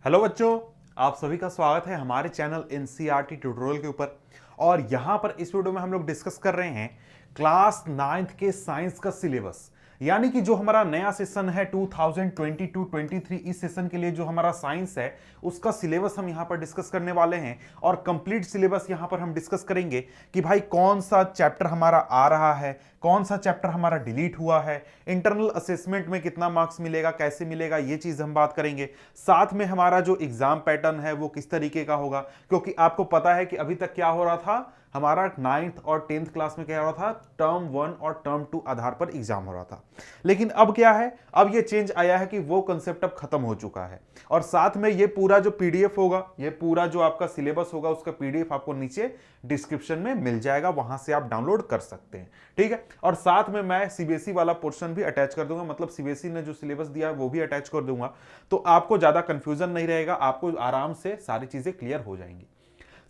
Hello बच्चों, आप सभी का स्वागत है हमारे चैनल एनसीईआरटी ट्यूटोरियल के ऊपर। और यहां पर इस वीडियो में हम लोग डिस्कस कर रहे हैं क्लास 9th के साइंस का सिलेबस। यानी कि जो हमारा नया सेशन है 2022-23 इस सेशन के लिए जो हमारा साइंस है उसका सिलेबस हम यहां पर डिस्कस करने वाले हैं। और कंप्लीट सिलेबस यहां पर हम डिस्कस करेंगे कि भाई कौन सा चैप्टर हमारा आ रहा है, कौन सा चैप्टर हमारा डिलीट हुआ है, इंटरनल असेसमेंट में कितना मार्क्स मिलेगा, कैसे मिलेगा, ये चीज हम बात करेंगे। साथ में हमारा जो एग्जाम पैटर्न है वो किस तरीके का होगा, क्योंकि आपको पता है कि अभी तक क्या हो रहा था, हमारा 9th और 10th क्लास में क्या हो रहा था, टर्म 1 और टर्म 2 आधार पर एग्जाम हो रहा था। लेकिन अब क्या है, अब ये चेंज आया है कि वो कंसेप्ट अब खत्म हो चुका है। और साथ में ये पूरा जो पीडीएफ होगा, ये पूरा जो आपका सिलेबस होगा उसका पीडीएफ आपको नीचे डिस्क्रिप्शन में मिल जाएगा, वहां से आप डाउनलोड कर सकते हैं। ठीक है। और साथ में मैं सीबीएसई वाला पोर्शन भी अटैच कर दूंगा, मतलब सीबीएसई ने जो सिलेबस दिया है वो भी अटैच कर दूंगा। तो आपको ज्यादा कंफ्यूजन नहीं रहेगा, आपको आराम से सारी चीजें क्लियर हो जाएंगी।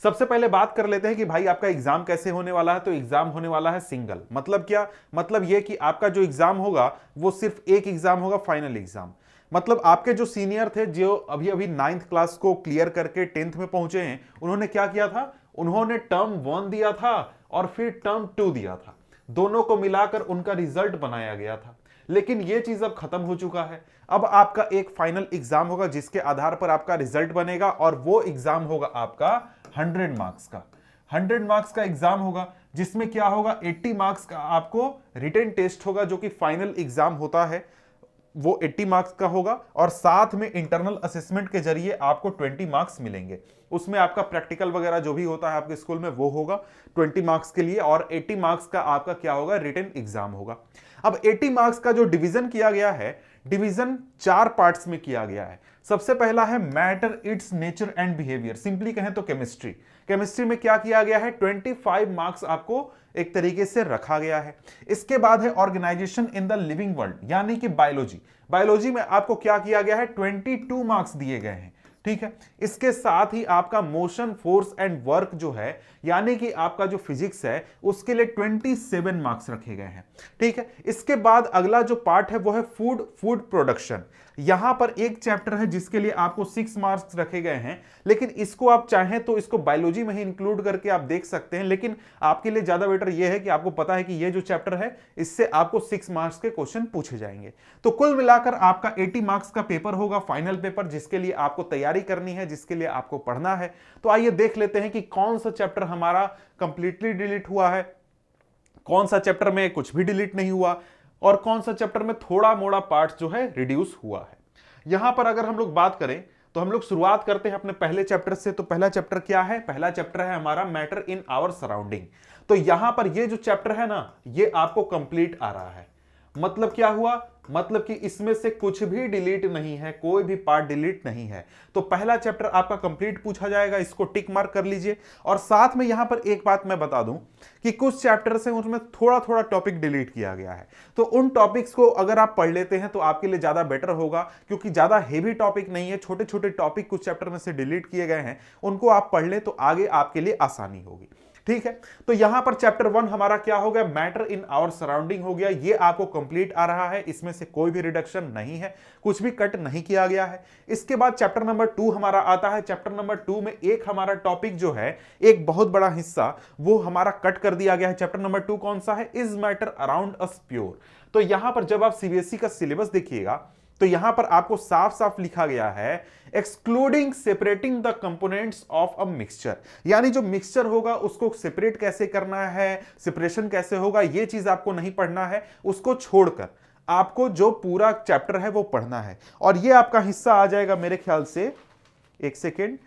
सबसे पहले बात कर लेते हैं कि भाई आपका एग्जाम कैसे होने वाला है। तो एग्जाम होने वाला है सिंगल। मतलब क्या, मतलब यह कि आपका जो एग्जाम होगा वो सिर्फ एक एग्जाम होगा, फाइनल एग्जाम। मतलब आपके जो सीनियर थे, जो अभी अभी 9th क्लास को क्लियर करके 10th में पहुंचे हैं, उन्होंने क्या किया था, उन्होंने टर्म 1 दिया था और फिर टर्म 2 दिया था। दोनों को मिलाकर उनका रिजल्ट बनाया गया था। लेकिन यह चीज अब खत्म हो चुका है। अब आपका एक फाइनल एग्जाम होगा जिसके आधार पर आपका रिजल्ट बनेगा, और वो एग्जाम होगा आपका 100 मार्क्स का। 100 मार्क्स का एग्जाम होगा जिसमें क्या होगा, 80 मार्क्स का आपको रिटन टेस्ट होगा, जो कि फाइनल एग्जाम होता है वो 80 मार्क्स का होगा। और साथ में इंटरनल असेसमेंट के जरिए आपको 20 मार्क्स मिलेंगे। उसमें आपका प्रैक्टिकल वगैरह जो भी होता है आपके स्कूल में वो होगा 20 मार्क्स के लिए, और 80 मार्क्स का आपका क्या होगा, रिटन एग्जाम होगा। अब 80 मार्क्स का जो डिवीजन किया गया है, डिवीजन 4 पार्ट्स में किया गया है। सबसे पहला है matter, it's nature and behaviour. Simply कहें तो केमिस्ट्री। केमिस्ट्री में क्या किया गया है, 25 मार्क्स आपको एक तरीके से रखा गया है। इसके बाद है organisation in the living world, यानी कि बायोलॉजी। बायोलॉजी में आपको क्या किया गया है, 22 मार्क्स दिए गए हैं। ठीक है। इसके साथ ही आपका मोशन, फोर्स एंड वर्क जो है, यानी कि आपका जो फिजिक्स है, उसके लिए 27 मार्क्स रखे गए हैं। ठीक है। इसके बाद अगला जो पार्ट है वो है फूड प्रोडक्शन। यहां पर एक चैप्टर है जिसके लिए आपको 6 मार्क्स रखे गए हैं, लेकिन इसको आप चाहें तो इसको बायोलॉजी में ही इंक्लूड करके आप देख सकते हैं। लेकिन आपके लिए ज्यादा बेटर यह है कि आपको पता है कि यह जो चैप्टर है इससे आपको 6 मार्क्स के क्वेश्चन पूछे जाएंगे। तो कुल मिलाकर आपका 80 मार्क्स का पेपर होगा, फाइनल पेपर, जिसके लिए आपको तैयारी करनी है, जिसके लिए आपको पढ़ना है। तो आइए देख लेते हैं कि कौन सा चैप्टर हमारा कंप्लीटली डिलीट हुआ है, कौन सा चैप्टर में कुछ भी डिलीट नहीं हुआ, और कौन सा चैप्टर में थोड़ा मोड़ा पार्ट जो है रिड्यूस हुआ है। यहां पर अगर हम लोग बात करें तो हम लोग शुरुआत करते हैं अपने पहले चैप्टर से। तो पहला चैप्टर क्या है, पहला चैप्टर है हमारा मैटर इन आवर सराउंडिंग। तो यहां पर ये जो चैप्टर है ना, ये आपको कंप्लीट आ रहा है। मतलब क्या हुआ, मतलब कि इसमें से कुछ भी डिलीट नहीं है, कोई भी पार्ट डिलीट नहीं है। तो पहला चैप्टर आपका कंप्लीट पूछा जाएगा, इसको टिक मार्क कर लीजिए। और साथ में यहां पर एक बात मैं बता दूं कि कुछ चैप्टर्स हैं उसमें थोड़ा थोड़ा टॉपिक डिलीट किया गया है। तो उन टॉपिक्स को अगर आप पढ़ लेते हैं तो आपके लिए ज्यादा बेटर होगा, क्योंकि ज्यादा हेवी टॉपिक नहीं है, छोटे छोटे टॉपिक कुछ चैप्टर में से डिलीट किए गए हैं, उनको आप पढ़ ले तो आगे आपके लिए आसानी होगी। ठीक है। तो यहां पर चैप्टर 1 हमारा क्या हो गया, मैटर इन आवर सराउंडिंग हो गया। ये आपको कंप्लीट आ रहा है, इसमें से कोई भी रिडक्शन नहीं है, कुछ भी कट नहीं किया गया है। इसके बाद चैप्टर नंबर 2 हमारा आता है। चैप्टर नंबर 2 में एक हमारा टॉपिक जो है, एक बहुत बड़ा हिस्सा वो हमारा कट कर दिया गया है। चैप्टर नंबर 2 कौन सा है, is matter around us pure. तो यहां पर जब आप सीबीएसई का सिलेबस देखिएगा तो यहां पर आपको साफ साफ लिखा गया है, excluding separating the components of a mixture. यानी जो मिक्सचर होगा उसको सेपरेट कैसे करना है, सेपरेशन कैसे होगा, ये चीज आपको नहीं पढ़ना है। उसको छोड़कर आपको जो पूरा चैप्टर है वो पढ़ना है। और ये आपका हिस्सा आ जाएगा मेरे ख्याल से, एक सेकेंड,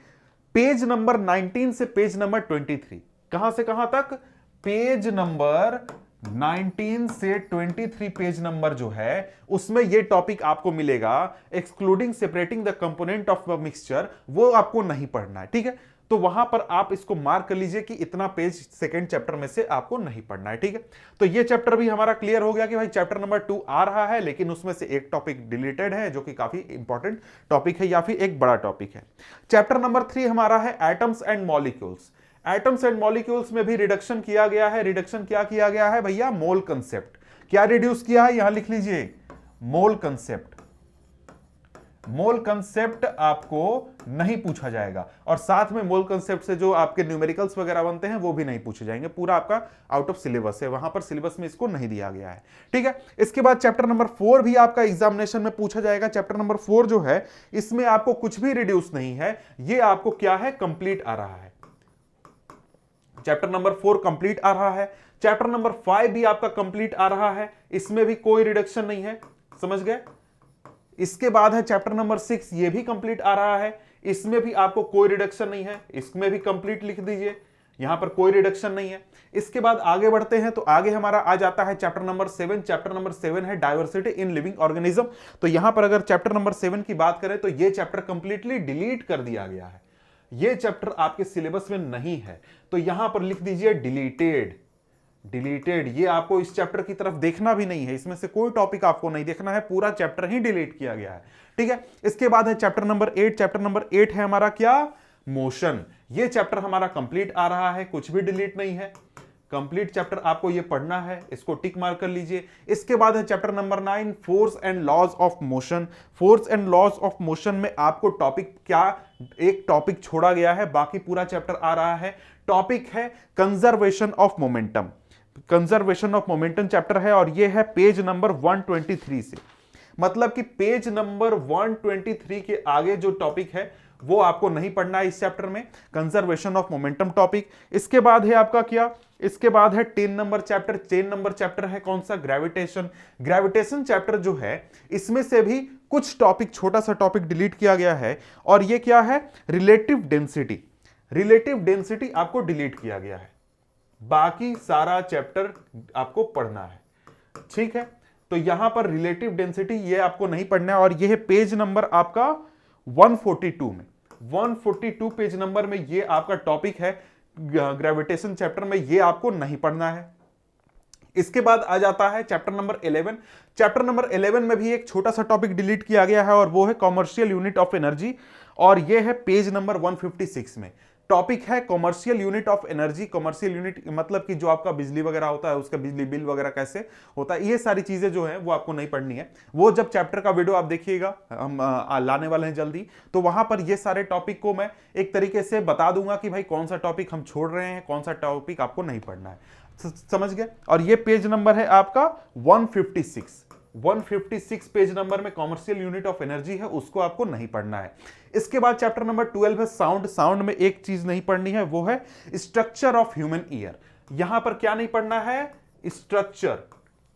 पेज नंबर 19 से पेज नंबर 23। कहां से कहां तक, पेज नंबर 19 से 23 पेज नंबर जो है उसमें यह टॉपिक आपको मिलेगा, excluding separating the component of the mixture. वो आपको नहीं पढ़ना है। ठीक है। तो वहां पर आप इसको मार्क कर लीजिए कि इतना पेज सेकंड चैप्टर में से आपको नहीं पढ़ना है। ठीक है। तो ये चैप्टर भी हमारा क्लियर हो गया कि भाई चैप्टर नंबर 2 आ रहा है, लेकिन उसमें से एक टॉपिक डिलीटेड है जो कि काफी इंपॉर्टेंट टॉपिक है या फिर एक बड़ा टॉपिक है। चैप्टर नंबर 3 हमारा है atoms and molecules. Atoms and molecules में भी रिडक्शन किया गया है। रिडक्शन क्या किया गया है भैया, मोल कंसेप्ट। क्या रिड्यूस किया है, यहां लिख लीजिए, मोल कंसेप्ट। मोल कंसेप्ट आपको नहीं पूछा जाएगा, और साथ में मोल कंसेप्ट से जो आपके न्यूमेरिकल्स वगैरह बनते हैं वो भी नहीं पूछे जाएंगे, पूरा आपका आउट ऑफ सिलेबस है, वहां पर सिलेबस में इसको नहीं दिया गया है। ठीक है, इसके बाद चैप्टर नंबर 4 भी आपका एग्जामिनेशन में पूछा जाएगा। चैप्टर नंबर 4 जो है इसमें आपको कुछ भी रिड्यूस नहीं है, ये आपको क्या है, कंप्लीट आ रहा है। चैप्टर नंबर 4 कंप्लीट आ रहा है। चैप्टर नंबर 5 भी आपका कंप्लीट आ रहा है, इसमें भी कोई रिडक्शन नहीं है, समझ गए। इसके बाद है चैप्टर नंबर 6, ये भी कंप्लीट आ रहा है, इसमें भी आपको कोई रिडक्शन नहीं है, इसमें भी कंप्लीट लिख दीजिए, यहां पर कोई रिडक्शन नहीं है। इसके बाद आगे बढ़ते हैं तो आगे हमारा आ जाता है चैप्टर नंबर 7। चैप्टर नंबर 7 है डाइवर्सिटी इन लिविंग ऑर्गेनिज्म। तो यहां पर अगर चैप्टर नंबर 7 की बात करें तो ये चैप्टर कंप्लीटली डिलीट कर दिया गया है, ये चैप्टर आपके सिलेबस में नहीं है, तो यहां पर लिख दीजिए डिलीटेड। डिलीटेड, ये आपको इस चैप्टर की तरफ देखना भी नहीं है, इसमें से कोई टॉपिक आपको नहीं देखना है, पूरा चैप्टर ही डिलीट किया गया है। ठीक है, इसके बाद है चैप्टर नंबर 8। चैप्टर नंबर 8 है हमारा क्या, मोशन। ये चैप्टर हमारा कंप्लीट आ रहा है, कुछ भी डिलीट नहीं है, कंप्लीट चैप्टर आपको ये पढ़ना है, इसको टिक मार्क कर लीजिए। इसके बाद है chapter number 9, force and laws of motion. Force and laws of motion में आपको टॉपिक क्या, एक टॉपिक छोड़ा गया है, बाकी पूरा चैप्टर आ रहा है। टॉपिक है conservation of momentum. Conservation of momentum chapter है, और ये है पेज नंबर 123 से, मतलब कि पेज नंबर 123 के आगे जो टॉपिक है वो आपको नहीं पढ़ना है इस चैप्टर में, कंजर्वेशन ऑफ मोमेंटम टॉपिक। इसके बाद है आपका क्या, इसके बाद है 10 नंबर चैप्टर। 10 नंबर चैप्टर है कौन सा, ग्रेविटेशन। ग्रेविटेशन चैप्टर जो है इसमें से भी कुछ टॉपिक, छोटा सा टॉपिक डिलीट किया गया है, और ये क्या है, रिलेटिव डेंसिटी। रिलेटिव डेंसिटी आपको डिलीट किया गया है, बाकी सारा चैप्टर आपको पढ़ना है। ठीक है, तो यहां पर रिलेटिव डेंसिटी ये आपको नहीं पढ़ना है, और ये है पेज नंबर आपका 142 में, 142 पेज नंबर में ये आपका टॉपिक है ग्रेविटेशन चैप्टर में, ये आपको नहीं पढ़ना है। इसके बाद आ जाता है चैप्टर नंबर 11। चैप्टर नंबर 11 में भी एक छोटा सा टॉपिक डिलीट किया गया है, और वो है कॉमर्शियल यूनिट ऑफ एनर्जी, और ये है पेज नंबर 156 में। टॉपिक है commercial unit of energy. Commercial unit मतलब कि जो आपका बिजली वगैरह होता है, उसका बिजली बिल वगैरह कैसे होता है, ये सारी चीजें जो है वो आपको नहीं पढ़नी है। वो जब चैप्टर का वीडियो आप देखिएगा, हम लाने वाले हैं जल्दी, तो वहां पर ये सारे टॉपिक को मैं एक तरीके से बता दूंगा कि भाई कौन सा टॉपिक हम छोड़ रहे हैं, कौन सा टॉपिक आपको नहीं पढ़ना है, समझ गए। और ये पेज नंबर है आपका 156। 156 पेज नंबर में कॉमर्शियल यूनिट ऑफ एनर्जी है, उसको आपको नहीं पढ़ना है। इसके बाद चैप्टर नंबर 12 है साउंड। साउंड में एक चीज नहीं पढ़नी है, वो है स्ट्रक्चर ऑफ ह्यूमन ईयर। यहां पर क्या नहीं पढ़ना है, स्ट्रक्चर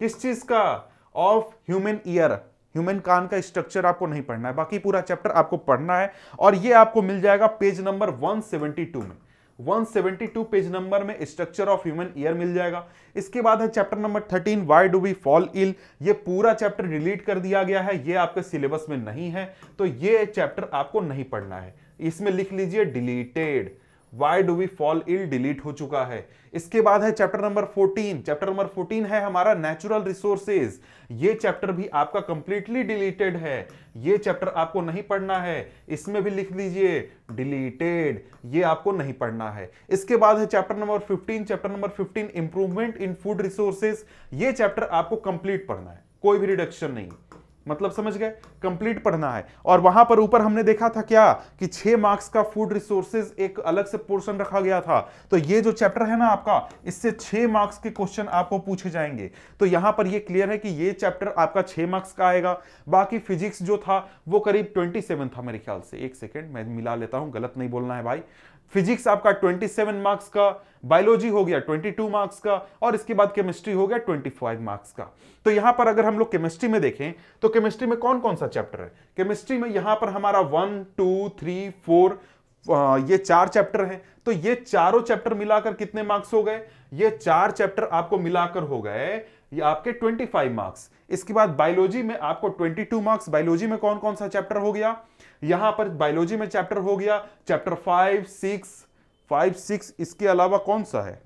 किस चीज का, ऑफ ह्यूमन ईयर, ह्यूमन कान का स्ट्रक्चर आपको नहीं पढ़ना है, बाकी पूरा चैप्टर आपको पढ़ना है, और ये आपको मिल जाएगा पेज नंबर 172 में। 172 पेज नंबर में स्ट्रक्चर ऑफ ह्यूमन ईयर मिल जाएगा। इसके बाद है chapter number 13, why do we fall ill. ये पूरा चैप्टर डिलीट कर दिया गया है, ये आपके सिलेबस में नहीं है, तो ये चैप्टर आपको नहीं पढ़ना है, इसमें लिख लीजिए deleted. Why do we fall ill delete हो चुका है। इसके बाद है चैप्टर नंबर 14। चैप्टर नंबर 14 है हमारा नेचुरल रिसोर्सेज। ये चैप्टर भी आपका कंप्लीटली डिलीटेड है, ये चैप्टर आपको नहीं पढ़ना है, इसमें भी लिख दीजिए डिलीटेड, ये आपको नहीं पढ़ना है। इसके बाद है chapter number 15। Chapter number 15 improvement in food resources. ये चैप्टर आपको कंप्लीट पढ़ना है, कोई भी रिडक्शन नहीं, मतलब समझ गए, कंप्लीट पढ़ना है। और वहां पर ऊपर हमने देखा था क्या कि 6 मार्क्स का फूड रिसोर्सेज एक अलग से पोर्शन रखा गया था, तो ये जो चैप्टर है ना आपका, इससे 6 मार्क्स के क्वेश्चन आपको पूछे जाएंगे। तो यहां पर ये क्लियर है कि ये चैप्टर आपका 6 मार्क्स का आएगा। बाकी फिजिक्स जो था वो करीब 27 था मेरे ख्याल से, एक सेकेंड मैं मिला लेता हूं, गलत नहीं बोलना है भाई। फिजिक्स आपका 27 मार्क्स का, बायोलॉजी हो गया 22 मार्क्स का, और इसके बाद केमिस्ट्री हो गया 25 मार्क्स का। तो यहां पर अगर हम लोग केमिस्ट्री में देखें तो केमिस्ट्री में कौन कौन सा चैप्टर है, केमिस्ट्री में यहां पर हमारा 1 2 3 4 ये 4 चैप्टर हैं। तो ये चारों चैप्टर मिलाकर कितने मार्क्स हो गए, ये 4 चैप्टर आपको मिलाकर हो गए ये आपके 25 मार्क्स। इसके बाद बायोलॉजी में आपको 22 मार्क्स। बायोलॉजी में कौन कौन सा चैप्टर हो गया, यहां पर बायोलॉजी में चैप्टर हो गया चैप्टर 5 6, इसके अलावा कौन सा है,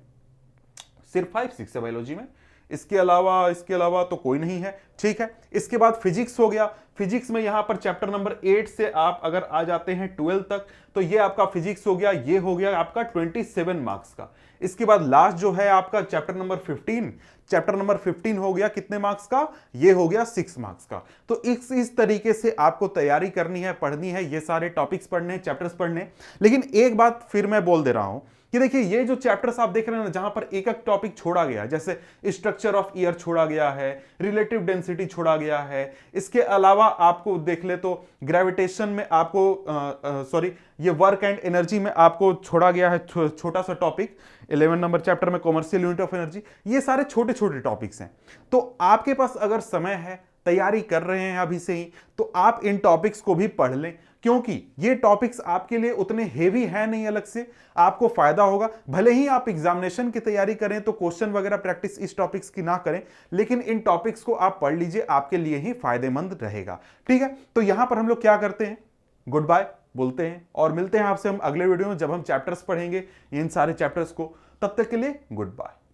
सिर्फ 5 6 है बायोलॉजी में, इसके अलावा तो कोई नहीं है। ठीक है। इसके बाद फिजिक्स हो गया। फिजिक्स में यहां पर चैप्टर नंबर 8 से आप अगर आ जाते हैं 12 तक तो ये आपका फिजिक्स हो गया, ये हो गया आपका 27 मार्क्स का। इसके बाद लास्ट जो है आपका चैप्टर नंबर 15, चैप्टर नंबर 15 हो गया कितने मार्क्स का, ये हो गया 6 मार्क्स का। तो इस तरीके से आपको तैयारी करनी है, पढ़नी है, ये सारे टॉपिक्स पढ़ने, चैप्टर्स पढ़ने। लेकिन एक बात फिर मैं बोल दे रहा हूं कि देखिए ये जो चैप्टर्स आप देख रहे हैं ना, जहां पर एक एक टॉपिक छोड़ा गया है, जैसे स्ट्रक्चर ऑफ ईयर छोड़ा गया है, रिलेटिव डेंसिटी छोड़ा गया है, इसके अलावा आपको देख ले तो ग्रेविटेशन में आपको ये वर्क एंड एनर्जी में आपको छोड़ा गया है छोटा सा टॉपिक 11 नंबर चैप्टर में, कॉमर्शियल यूनिट ऑफ एनर्जी। ये सारे छोटे छोटे टॉपिक्स हैं। तो आपके पास अगर समय है, तैयारी कर रहे हैं अभी से ही, तो आप इन टॉपिक्स को भी पढ़ लें, क्योंकि ये टॉपिक्स आपके लिए उतने हेवी है नहीं, अलग से आपको फायदा होगा। भले ही आप एग्जामिनेशन की तैयारी करें तो क्वेश्चन वगैरह प्रैक्टिस इस टॉपिक्स की ना करें, लेकिन इन टॉपिक्स को आप पढ़ लीजिए, आपके लिए ही फायदेमंद रहेगा। ठीक है, तो यहां पर हम लोग क्या करते हैं, गुड बाय बोलते हैं और मिलते हैं आपसे हम अगले वीडियो में, जब हम चैप्टर्स पढ़ेंगे इन सारे चैप्टर्स को। तब तक के लिए गुड बाय।